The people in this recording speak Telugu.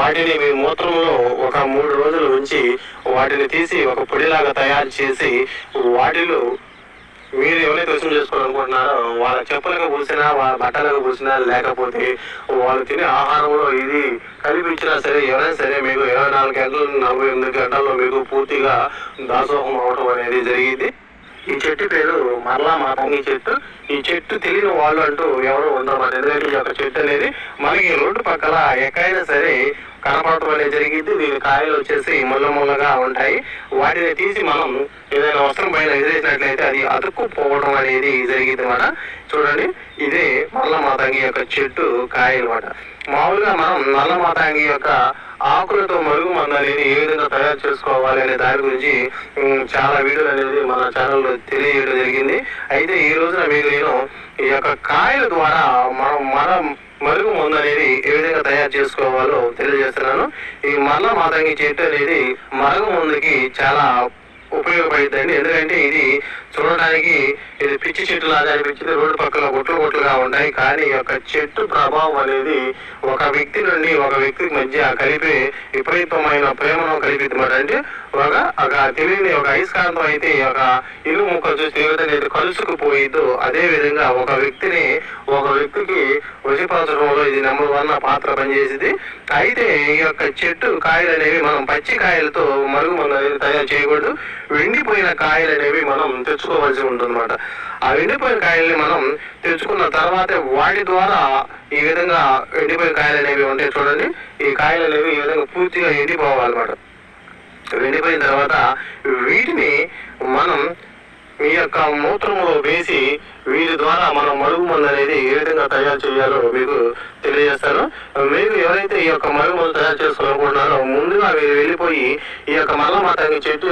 వాటిని మీ మూత్రంలో ఒక 3 రోజులు ఉంచి వాటిని తీసి ఒక పొడిలాగా తయారు చేసి వాటిలో మీరు ఎవరైతే వసూలు చేసుకోవాలనుకుంటున్నారో వాళ్ళ చెప్పులకు పూసినా వాళ్ళ బట్టలకు పూసినా లేకపోతే వాళ్ళు తినే ఆహారంలో ఇది కనిపించినా సరే ఎవరైనా సరే మీకు 24 గంటలు 48 గంటల్లో మీకు పూర్తిగా దాసోహం అవడం అనేది జరిగింది. ఈ చెట్టు పేరు మరలా మాతంగి చెట్టు. ఈ చెట్టు తెలియని వాళ్ళు అంటూ ఎవరు ఉండరు. ఎందుకంటే ఈ యొక్క చెట్టు అనేది మనకి రోడ్డు పక్కల ఎక్కడైనా సరే కనపడటం అనేది జరిగింది. దీని కాయలు వచ్చేసి ముళ్ళగా ఉంటాయి. వాటిని తీసి మనం ఏదైనా వస్త్రం పైన ఎదిరేసినట్లయితే అది అతుక్కుపోవడం అనేది జరిగింది అన్నమాట. చూడండి, ఇదే నల్ల మాతంగి యొక్క చెట్టు కాయలు అన్నమాట. మామూలుగా మనం నల్ల మాతంగి యొక్క ఆకులతో మరుగు మందు అనేది ఏ విధంగా తయారు చేసుకోవాలి అనే దాని గురించి చాలా వీడియోలు అనేది మన ఛానల్లో తెలియజేయడం జరిగింది. అయితే ఈ రోజున మీకు నేను ఈ యొక్క కాయల ద్వారా మనం మరుగు మందు అనేది ఏ విధంగా తయారు చేసుకోవాలో తెలియజేస్తున్నాను. ఈ మల్ల మాతంగి చెట్టు అనేది మరుగు మందుకి చాలా ఉపయోగపడుతుందండి. ఎందుకంటే ఇది చూడడానికి ఇది పిచ్చి చెట్టు లాగా అనిపించింది. రోడ్డు పక్కన గుట్లుగా ఉంటాయి. కానీ ఈ యొక్క చెట్టు ప్రభావం అనేది ఒక వ్యక్తి నుండి ఒక వ్యక్తికి మధ్య కలిపే విపరీతమైన ప్రేమను కలిపిద్దిమాట. అంటే ఒక తెలియని ఒక అయస్కాంతం అయితే ఒక ఇల్లు ముక్క చూస్తే ఏ విధంగా కలుసుకుపోయిద్దో అదే విధంగా ఒక వ్యక్తికి వశపరచడంలో ఇది నెంబర్ 1 పాత్ర పనిచేసింది. అయితే ఈ యొక్క చెట్టు కాయలు అనేవి మనం పచ్చి కాయలతో మరుగు మందు అనేది తయారు చేయకూడదు. వెండిపోయిన కాయలు అనేవి మనం తెచ్చుకోవాల్సి ఉంటుందన్నమాట. ఆ వెండిపోయిన కాయల్ని మనం తెచ్చుకున్న తర్వాత వాటి ద్వారా ఈ విధంగా ఎండిపోయిన కాయలు అనేవి ఉంటాయి. చూడండి, ఈ కాయలు అనేవి ఈ విధంగా పూర్తిగా ఎండిపోవాలన్నమాట. ఎండిపోయిన తర్వాత వీటిని మనం ఈ యొక్క మూత్రంలో వేసి వీటి ద్వారా మనం మరుగు మందు అనేది ఏ విధంగా తయారు చేయాలో మీకు తెలియజేస్తాను. మీరు ఎవరైతే ఈ యొక్క మరుగు మందు తయారు చేసుకోవాలనుకుంటున్నారో ముందుగా మీరు వెళ్ళిపోయి ఈ యొక్క మల్ల మాతంగి చెట్టు